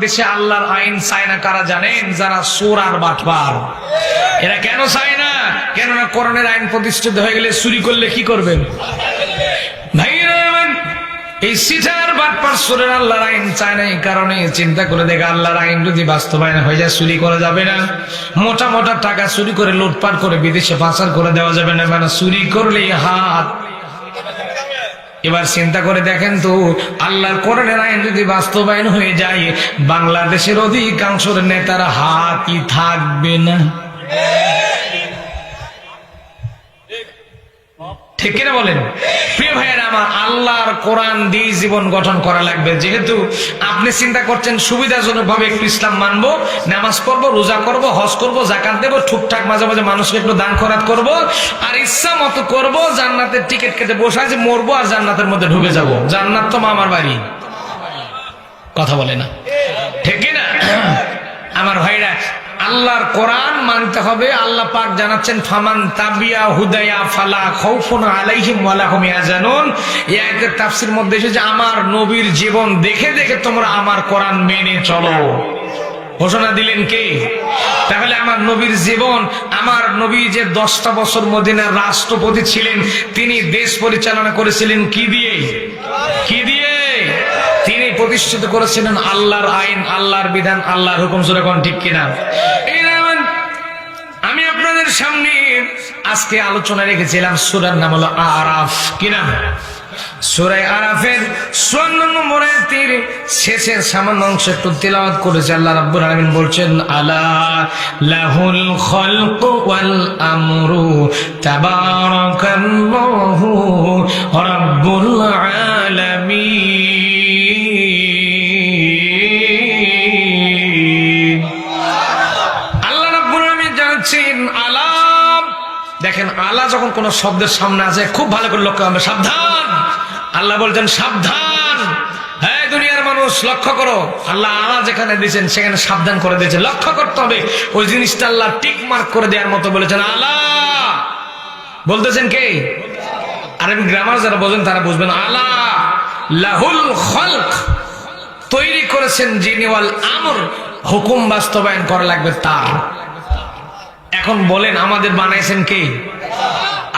দেশে আল্লাহর আইন চায় না কারা জানেন? যারা চোর আর বাটপার। এরা কেন চায় না? কেননা কোরআনের আইন প্রতিষ্ঠিত হয়ে গেলে চুরি করলে কি করবেন ভাইরা? এই সিটার বাটপার চোরের আল্লাহর আইন চায় না। এই কারণে চিন্তা করে দেখে আল্লাহর আইন যদি বাস্তবায়ন হয়ে যায় চুরি করা যাবে না, মোটা মোটা টাকা চুরি করে লুটপাট করে বিদেশে পাচার করে দেওয়া যাবে না, মানে চুরি করলেই হাত। এবার চিন্তা করে দেখেন তো, আল্লাহর কোরআনের আইন যদি বাস্তবায়ন হয়ে যায়, বাংলাদেশের অধিকাংশ নেতার হাতই থাকবে না। ঠিক কিনা বলেন? প্রিয় ভাইয়েরা আমার, আল্লাহর কোরআন দিয়ে জীবন গঠন করা লাগবে। যেহেতু আপনি চিন্তা করছেন সুবিধাজনক ভাবে একটু ইসলাম মানবো, নামাজ পড়বো, রোজা করবো, হজ করবো, জাকাত দেবো, ঠিকঠাক মাঝে মাঝে মানুষকে একটু দান খয়রাত করবো, আর ইচ্ছা মতো করবো, জান্নাতের টিকিট কেটে বসে আছে, মরবো আর জান্নাতের মধ্যে ঢুকে যাব। জান্নাত তো মামার বাড়ি। কথা বলে না? ঠিক কিনা আমার ভাইরা? আল্লাহর কোরআন মানতে হবে। আল্লাহ পাক জানাচ্ছেন, ফামান তাবিয়া হুদায়া ফালা খাউফুন আলাইহিম ওয়ালা হুম ইয়াহজানুন। এই আয়াতের তাফসীর মধ্যে এসেছে, আমার নবীর জীবন দেখে দেখে তোমরা আমার কোরআন মেনে চলো। ঘোষণা দিলেন কে? তাহলে আমার নবীর জীবন, আমার নবী যে 10টা বছর মদিনার রাষ্ট্রপতি ছিলেন, তিনি দেশ পরিচালনা করেছিলেন কি দিয়ে? কি দিয়ে? তিনি প্রতিষ্ঠিত করেছিলেন আল্লাহর আইন, আল্লাহর বিধান, আল্লাহর হুকুম। জোরে কোন ঠিক কিনা? আমি আপনাদের সামনে আজকে আলোচনা রেখেছিলাম সূরার নাম হলো আরাফ। কি নাম? সূরা আরাফের 54 নম্বর আয়াতের শেষের সামান্য অংশ একটু তেলাওয়াত করেছে। আল্লাহ রাব্বুল আলামিন বলছেন, আলা লাহুল খালকু ওয়াল আমরু তাবারাকাল্লাহু রাব্বুল আলামিন। আল্লাহ রাব্বুল আলামিন জানাচ্ছেন আলা। দেখেন, আলা যখন কোন শব্দের সামনে আসে খুব ভালো করে লক্ষ্য করবে। সাবধান, আল্লাহ বলছেন সাবধান। হ্যাঁ দুনিয়ার মানুষ লক্ষ্য করো, আল্লাহ আলা যেখানে দিয়েছেন সেখানে সাবধান করে দিয়েছেন। লক্ষ্য করতে হবে, ওই জিনিসটা আল্লাহ টিক মার্ক করে দেওয়ার মতো বলেছেন। আলা বলতেছেন কে? আরবি গ্রামার যারা বোঝেন তারা বুঝবেন। আলা লাহুল খালক, তৈরি করেছেন যিনি, ওয়াল আমর, হুকুম বাস্তবায়ন করা লাগবে তার। এখন বলেন, আমাদের বানাইছেন কে?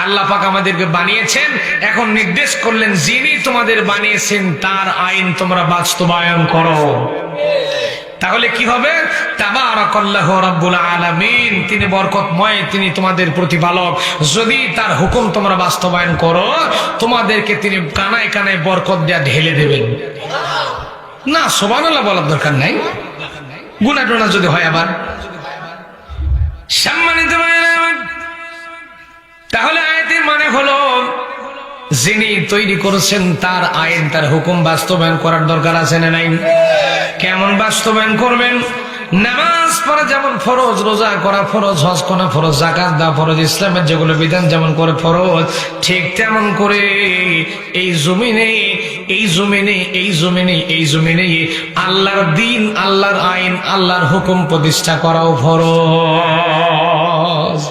আল্লাহ পাক আমাদেরকে বানিয়েছেন। এখন নির্দেশ করলেন, যিনি তোমাদের বানিয়েছেন তার আইন তোমরা বাস্তবায়ন করো। তাহলে কি হবে? তাবারাকাল্লাহু রাব্বুল আলামিন, তিনি বরকতময়, তিনি তোমাদের প্রতিপালক। যদি তার হুকুম তোমরা বাস্তবায়ন করো, তোমাদেরকে তিনি কানায় কানায় বরকত দেয়া ঢেলে দেবেন। না সুবহানাল্লাহ বলার দরকার নাই, গুনাহ টোনা যদি হয় আবার। সম্মানিত ভাইরা, তাহলে আয়াতের মানে হলো, যিনি তৈরি করেছেন তার আইন, তার হুকুম বাস্তবায়ন করার দরকার আছে না নাই? কেমন বাস্তবায়ন করবেন? নামাজ পড়া যেমন ফরজ, রোজা করা ফরজ, হজ করা ফরজ, যাকাত দেওয়া ফরজ, ইসলামের যেগুলো বিধান যেমন করে ফরজ, ঠিক তেমন করে এই জমিনে আল্লাহর দিন, আল্লাহর আইন, আল্লাহর হুকুম প্রতিষ্ঠা করাও ফরজ।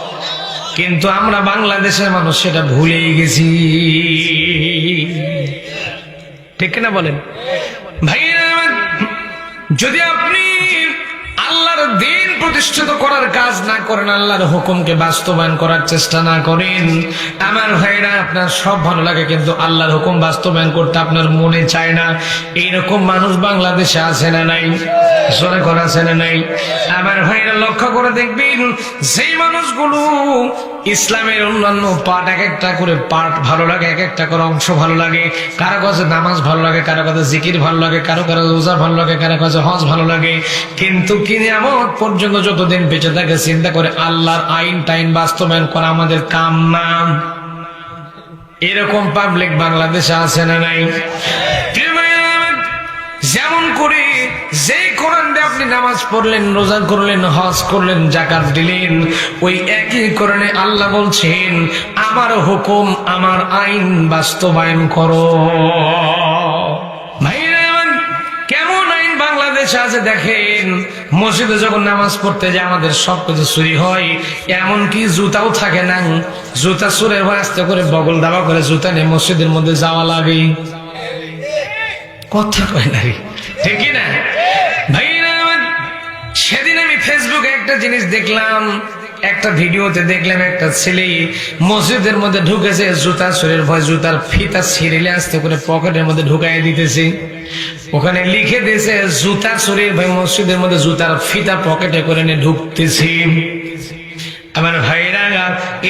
কিন্তু আমরা বাংলাদেশের মানুষ সেটা ভুলেই গেছি। ঠিক কিনা বলেন ভাইরা? যদি আপনি আল্লাহর দিন প্রতিষ্ঠিত করার কাজ না করেন, আল্লাহর হুকুমকে বাস্তবায়ন করার চেষ্টা না করেন, আমার ভাইরা, আপনার সব ভালো লাগে কিন্তু আল্লাহর হুকুম বাস্তবায়ন করতে আপনার মনে চায় না। এইরকম মানুষ বাংলাদেশে আছে না নাই? জোরে করে আছে না নাই? আমার ভাইরা লক্ষ্য করে দেখবেন, সেই মানুষগুলো ইসলামের অন্যান্য পার্ট, এক একটা করে পার্ট ভালো লাগে, এক একটা করে অংশ ভালো লাগে। কারো কাছে নামাজ ভালো লাগে, কারো কাছে জিকির ভালো লাগে, কারো কাছে রোজা ভালো লাগে, কারো কাছে হজ ভালো লাগে। কিন্তু কিয়ামত পর্যন্ত যতদিন বেঁচে থাকে চিন্তা করে আল্লাহর আইন টাইন বাস্তবায়ন করা আমাদের কাম না। এরকম পাবলিক বাংলাদেশে আছে না নাই? যেমন করে যে কোরআন দিয়ে আপনি নামাজ পড়লেন, রোজা করলেন, হজ করলেন, যাকাত দিলেন, ওই একই কোরআনে আল্লাহ বলছেন, আমার হুকুম, আমার আইন বাস্তবায়ন করো। ভাইরা, কেমন আইন বাংলাদেশে আছে দেখেন। মসজিদে যখন নামাজ পড়তে যায় আমাদের সবকিছু চুরি হয়, এমনকি জুতাও থাকে না। জুতা চুরের ভয় আস্তে করে বগল দাবা করে জুতা নিয়ে মসজিদের মধ্যে যাওয়া লাগে। কথা কয় না, ঠিক না ভাইরা? একটা জিনিস দেখলাম, একটা ভিডিওতে দেখলাম একটা ছেলে মসজিদের মধ্যে ঢুকেছে, জুতা চোরের ভয় জুতার ফিতা ছিঁড়ে আসতে করে পকেটের মধ্যে ঢুকাই দিতেছে। ওখানে লিখে দিয়েছে জুতা চোরের ভয় মসজিদের মধ্যে জুতার ফিতা পকেটে করে নিয়ে ঢুকতেছি। আমার ভাইরা,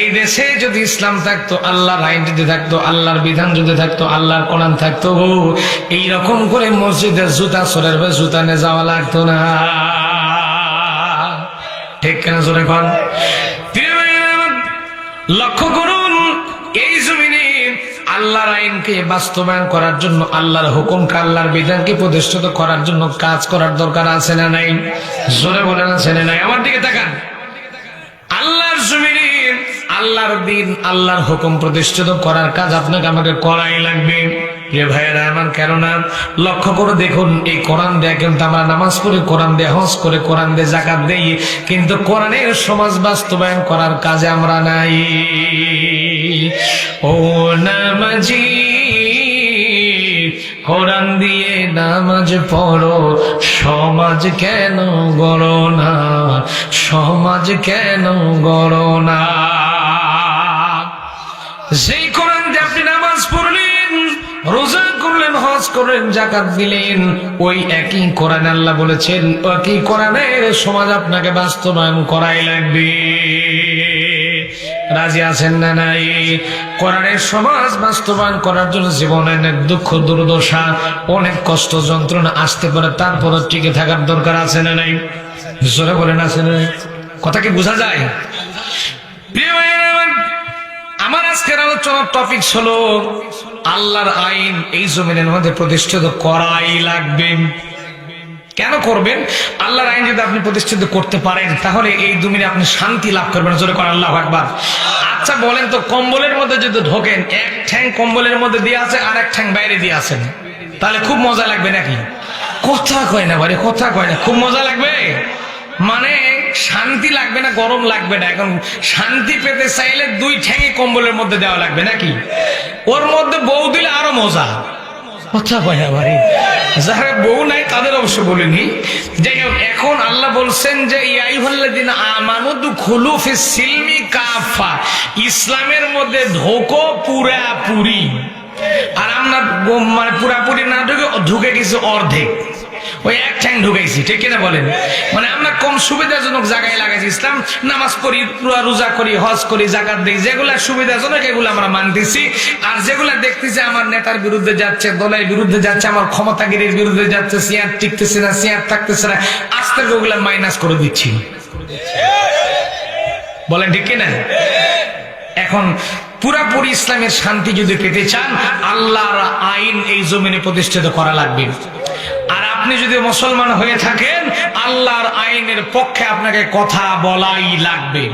এই দেশে যদি ইসলাম থাকতো, আল্লাহর আইন যদি থাকতো, আল্লাহর বিধান যদি থাকতো, আল্লাহর কোরআন থাকতো, এইরকম করে মসজিদের জুতা চোরের ভয় জুতা নিয়ে যাওয়া লাগতো না। ঠিক কেন জোরে কন? লক্ষ্য করুন, এই জমিনে আল্লাহর আইনকে বাস্তবায়ন করার জন্য, আল্লাহর হুকুমকে, আল্লাহর বিধানকে প্রতিষ্ঠিত করার জন্য কাজ করার দরকার আছে না নাই? জোরে বলেন আছে না নাই? আমার দিকে তাকান। আল্লাহর জমিনে আল্লাহর দিন, আল্লাহর হুকুম প্রতিষ্ঠিত করার কাজ আপনাকে আমাকে করাই লাগবে। প্রিয় ভাইয়েরা আমার, কেননা লক্ষ্য করে দেখুন, এই কোরআন দেয়া কিন্তু আমরা নামাজ পড়ে, কোরআন দিয়ে হজ করে, কোরআন দিয়ে যাকাত দেই, কিন্তু কোরআনের সমাজ বাস্তবায়ন করার কাজে আমরা নাই। ও নামাজি, কোরআন দিয়ে নামাজ পড়ো, সমাজ কেন গড়ো না, সমাজ কেন গড়ো না? যেই কোরআন দিয়ে আপনি নামাজ পড়লেন, রোজা করলেন, হজ করলেন, যাকাত দিলেন, ওই একই কোরআন আল্লাহ বলেছেন একই কোরআনের সমাজ আপনাকে বাস্তবায়ন করাই লাগবে। রাজি আছেন না নাই? কোরআনের সমাজ বাস্তবায়ন করার জন্য জীবনে অনেক দুঃখ দুর্দশা, অনেক কষ্ট যন্ত্রণা আসতে পারে, তারপরে টিকে থাকার দরকার আছে না নাই? জোরে বলেন আছে না নাই? কথা কি বোঝা যায়? আমার আজকের আলোচনার টপিক হলো আল্লাহর আইন এই জমিনের মধ্যে প্রতিষ্ঠিত করাই লাগবে। কেন করবেন? আল্লাহর আইন যদি আপনি প্রতিষ্ঠিত করতে পারেন, তাহলে এই জমিনে আপনি শান্তি লাভ করবেন। জোরে করেন আল্লাহু আকবার। আচ্ছা বলেন তো, কম্বলের মধ্যে যদি ঢোকেন, এক ঠ্যাং কম্বলের মধ্যে দিয়ে আছে আর এক ঠ্যাং বাইরে দিয়ে আছেন, তাহলে খুব মজা লাগবে নাকি? কথা কয় না বাড়ি, কথা কয় না। খুব মজা লাগবে মানে শান্তি লাগবে না, গরম লাগবে না। এখন শান্তি পেতে চাইলে দুই ঠ্যাঙে কম্বলের মধ্যে দেওয়া লাগবে নাকি? ওর মধ্যে বউ দিলে আরো মজা। কথা কয় না বাড়ি। যারা বউ নাই তাদের অবশ্য বলিনি। যাই হোক, এখন আল্লাহ বলছেন যে ইয়া আইয়ুহাল্লাযীনা আমানু দুখুলু ফিস সিলমি কাফা, ইসলামের মধ্যে ঢোকো পুরাপুরি। আর আমরা মানে পুরাপুরি না ঢুকে গেছি অর্ধেক, ওই এক ঠ্যাং ঢুকাইছি। ঠিক কিনা বলেন? মানে আমরা কম সুবিধাজনক জায়গায় লাগাইছি। ইসলাম নামাজ পড়ি, রোজা করি, হজ করি, যাকাত দিই, যেগুলা সুবিধাজনক এগুলো আমরা মানতেছি। আর যেগুলা দেখতেছি আমার নেতার বিরুদ্ধে যাচ্ছে, দলের বিরুদ্ধে যাচ্ছে, আমার ক্ষমতাগিরির বিরুদ্ধে যাচ্ছে, চেয়ার টিকতেছে না, চেয়ার থাকতেছে না, আস্তে ওগুলা মাইনাস করে দিচ্ছি। বলেন ঠিক কিনা? এখন পুরাপুরি ইসলামের শান্তি যদি পেতে চান, আল্লাহর আইন এই জমিনে প্রতিষ্ঠিত করা লাগবে। আর আপনি যদি মুসলমান হয়ে থাকেন, আল্লাহর আইনের পক্ষে আপনাকে কথা বলাই লাগবে।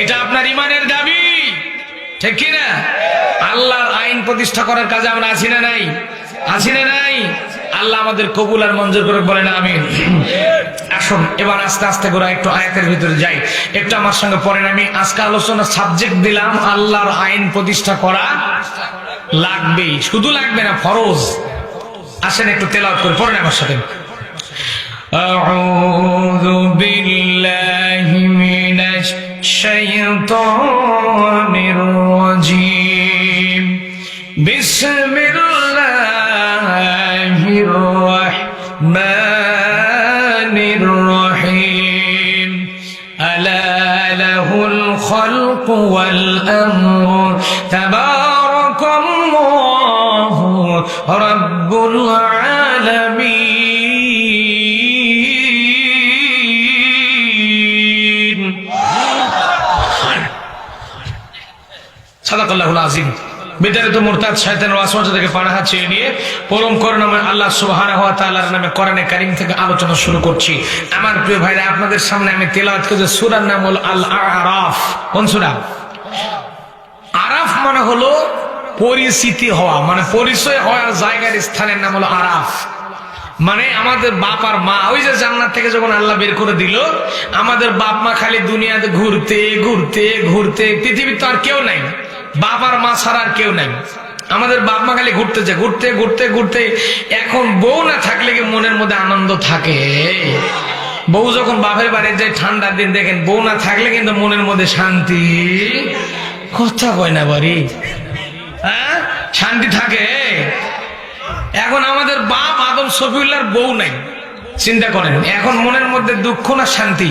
এটা আপনার ইমানের দাবি, ঠিক কিনা? আল্লাহর আইন প্রতিষ্ঠা করার কাজে আমরা আছি না নাই? আছি না নাই? আল্লাহ আমাদের কবুল আর মঞ্জুর করে, বলেন আমিন। আসুন এবার আস্তে আস্তে করে একটু আয়াতের ভিতরে যাই, একটু আমার সঙ্গে পড়েন। আমি আজকে আলোচনার সাবজেক্ট দিলাম আল্লাহর আইন প্রতিষ্ঠা করা লাগবে। শুধু লাগবে না, ফরজ। আসেন একটু তেলাওয়াত করে পড়েন আমার সাথে। আউযু বিল্লাহি মিনাশ শাইতানির রাজীম। বিসমিল্লাহির রাহমানির রাহিম। আলা লাহুল খালকু ওয়াল আমরু তাবারাকাল্লাহু রাব্বুল আলামিন। সাদাকাল্লাহুল আযীম। বিতাড়িত মুরতাদ শয়তানের ওয়াসওয়াসা থেকে পানাহা চেয়ে নিয়ে পরম করুণাময় আল্লাহ সুবহানাহু ওয়া তাআলার নামে কোরআনে কারীম থেকে আলোচনা শুরু করছি। আমার প্রিয় ভাইরা, আপনাদের সামনে আমি তেলাওয়াত করছি সূরার নাম হলো আল আরাফ। কোন সূরা? আরাফ মানে হলো পরিচিতি হওয়া, মানে পরিচয় হওয়ার জায়গার স্থানের নাম হলো আরাফ। মানে আমাদের বাপ আর মা, ওই যে জান্নাত থেকে যখন আল্লাহ বের করে দিল, আমাদের বাপ মা খালি দুনিয়াতে ঘুরতে ঘুরতে ঘুরতে, পৃথিবীর তো আর কেউ নাই, বাপ আর মা ছাড়া আর কেউ নাই। আমাদের বাপ মা খালি ঘুরতে যায়, ঘুরতে ঘুরতে ঘুরতে। এখন বউ না থাকলে কি মনের মধ্যে আনন্দ থাকে? বউ যখন বাপের বাড়ি যায় ঠান্ডার দিন দেখেন বউ না থাকলে কিন্তু মনের মধ্যে শান্তি, কথা কয় না বাড়ি, হ্যাঁ শান্তি থাকে। এখন আমাদের বাপ আদম শফিউল্লাহর বউ নাই, চিন্তা করেন এখন মনের মধ্যে দুঃখ না শান্তি?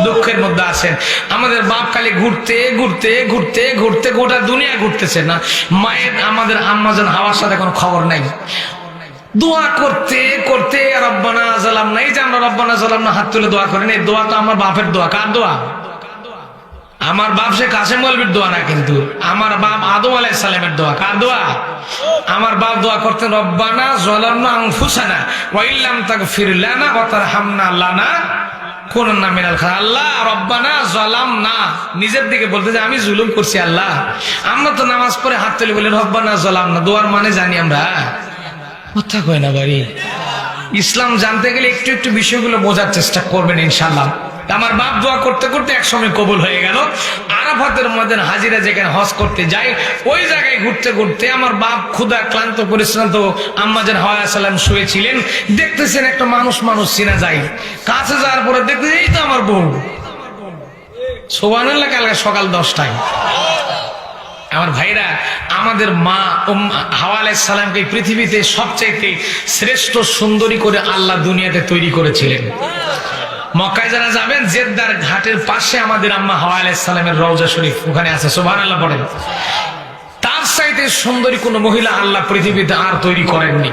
দুঃখের মধ্যে আছেন। আমাদের বাপ খালি ঘুরতে ঘুরতে ঘুরতে ঘুরতে গোটা দুনিয়া ঘুরতেছে না, মায়ের আমাদের আম্মাজান হাওয়ার সাথে কোনো খবর নাই। দোয়া করতে করতে রব্বানা জালামনা, এই যে আমরা রব্বানা জালামনা হাত তুলে দোয়া করেন, এই দোয়া তো আমার বাপের দোয়া। কার দোয়া? আমার বাপ সে কাসেম মৌলভীর দোয়া না, কিন্তু আমার বাপ আদম আলাইহিস সালামের দোয়া। কার দোয়া? আমার বাপ দোয়া করতেন রব্বানা যালামনা আনফুসানা ওয়া ইল্লাম তাগফির লানা ওয়া তারহামনা লানাকুনান্না মিনাল খাসিরিন। আল্লাহ রব্বানা যালামনা, নিজের দিকে বলতে যে আমি জুলুম করছি আল্লাহ। আমরা তো নামাজ পড়ে হাত তুলে বলি রব্বানা যালামনা, দোয়ার মানে জানি আমরা, কথা কয় না বাড়ি। ইসলাম জানতে গেলে একটু একটু বিষয়গুলো বোঝার চেষ্টা করবেন ইনশাআল্লাহ। আমার বাপ দোয়া করতে করতে একসময় কবুল হয়ে গেল। আরাফাতের ময়দান হাজিরা যেখানে হজ করতে যায়, ওই জায়গায় ঘুরতে ঘুরতে আমার বাপ ক্ষুধা ক্লান্ত পরিশ্রান্ত, আম্মাজান হাওয়া আলাইহিস সালাম শুয়েছিলেন, দেখতেছেন একটা মানুষ চিনা যায়। কাছে যাওয়ার পরে দেখতেছেন এই তো আমার বউ। সুবহানাল্লাহ। কালকে সকাল 10টায় আমার ভাইরা, আমাদের মা হাওয়া আলাইহিস সালামকে পৃথিবীতে সবচাইতে শ্রেষ্ঠ সুন্দরী করে আল্লাহ দুনিয়াতে তৈরি করেছিলেন। মক্কায় যারা যাবেন, জেদ্দার ঘাটের পাশে আমাদের আম্মা হাওয়া আলাইহিস সালামের রওজা শরীফ ওখানে আছে, সুবহানাল্লাহ পড়েন। তার চাইতে সুন্দরী কোন মহিলা আল্লাহ পৃথিবীতে আর তৈরি করেননি।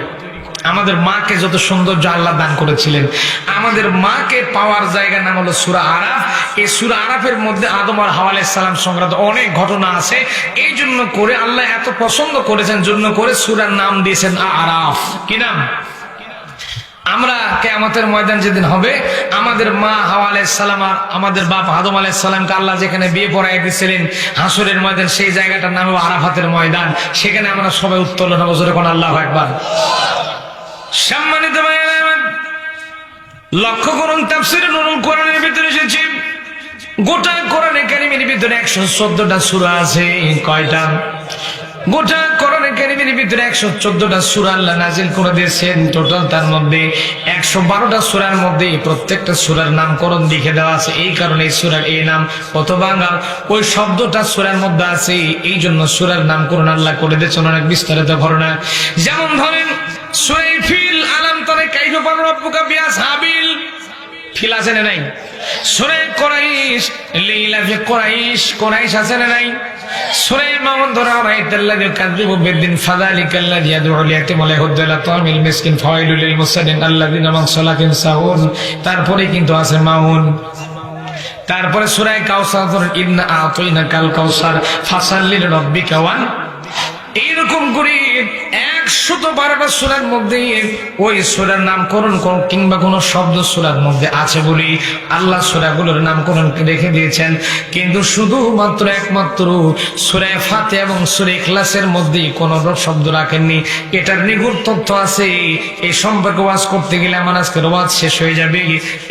আমাদের মাকে যত সৌন্দর্য আল্লাহ দান করেছিলেন, আমাদের মাকে পাওয়ার জায়গার নাম হলো সূরা আরাফ। এই সূরা আরাফের মধ্যে আদম আর হাওয়া আলাইহিস সালাম সংক্রান্ত অনেক ঘটনা আছে। এই জন্য করে আল্লাহ এত পছন্দ করেছেন, জন্য করে সূরার নাম দিয়েছেন আরাফ। কি নাম? আমরা কিয়ামতের ময়দান যেদিন হবে, আমাদের মা হাওয়া আলাইহিস সালাম আর আমাদের বাপ আদম আলাইহিস সালামকে আল্লাহ যেখানে বিয়ে পড়ায় দিয়েছিলেন হাসরের ময়দান, সেই জায়গাটার নাম হলো আরাফাতের ময়দান। সেখানে আমরা সবাই উত্তোলন হবো, জোরে কোন আল্লাহু আকবার। সম্মানিত ভাইরা, লক্ষ্য করুন তাফসীরে নুরুল কোরআনের ভিতরে এসেছে, গোটা কোরআনে কারীমের ভিতরে 114টা সূরা আছে। কয়টা? গোটা কোরআনে কারীমের ভিতরে 114টা সূরা আল্লাহ নাযিল করে দিয়েছেন। টোটাল তার মধ্যে 112টা সূরার মধ্যে প্রত্যেকটা সূরার নামকরণ লিখে দেওয়া আছে। এই কারণে এই সূরার এই নাম কত বাঙাল, ওই শব্দটা সূরার মধ্যে আছে, এই জন্য সূরার নামকরণ আল্লাহ করে দিয়েছেন অনেক বিস্তারিত ঘটনা। যেমন ধরেন সূরা ফিল, আলাম তারা কাইফা ফাআলা রাব্বুকা বিআসহাবিল ফিল আছে না নাই? সূরা কুরাইশ, লিইলাফি কুরাইশ, কুরাইশ আছে না নাই? সূরা মাউন ধরা রাইতাল্লাযী কাযযাবু বিদ্দিন ফাযালিকাল্লাযী ইয়াদউল ইয়াতীম ওয়া লা ইয়াহুদ্দু আলা তা'আমিল মিসকিন ফাওয়াইলুল লিল মুসাল্লিন আল্লাযীনা মান সালাতিন সাহুন। তারপরে কিন্তু আছে মাউন। তারপরে সূরা কাউসার ধরেন ইন্না আ'তাইনাকাল কাউসার ফাসাল্লি লিরাব্বিকা ওয়ান। এইরকম করে 112টা সূরার মধ্যে ওই সূরার নামকরণ কিংবা কোন শব্দ সূরার মধ্যে আছে বলে আল্লাহ সূরাগুলোর নামকরণ রেখে দিয়েছেন। কিন্তু শুধুমাত্র একমাত্র সূরা ফাতিহা এবং সূরা ইখলাসের মধ্যে কোন শব্দ রাখেননি। এটার নিগুড় তথ্য আছে, এই সম্পর্কে ওয়াজ করতে গেলে আমার আজকের ওয়াজ শেষ হয়ে যাবে।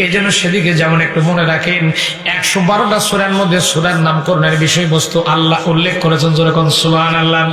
এই জন্য সেদিকে যেমন একটু মনে রাখেন, 112টা সূরার মধ্যে সূরার নামকরণের বিষয়বস্তু আল্লাহ উল্লেখ করেছেন, যেরকম সুবহানাল্লাহ।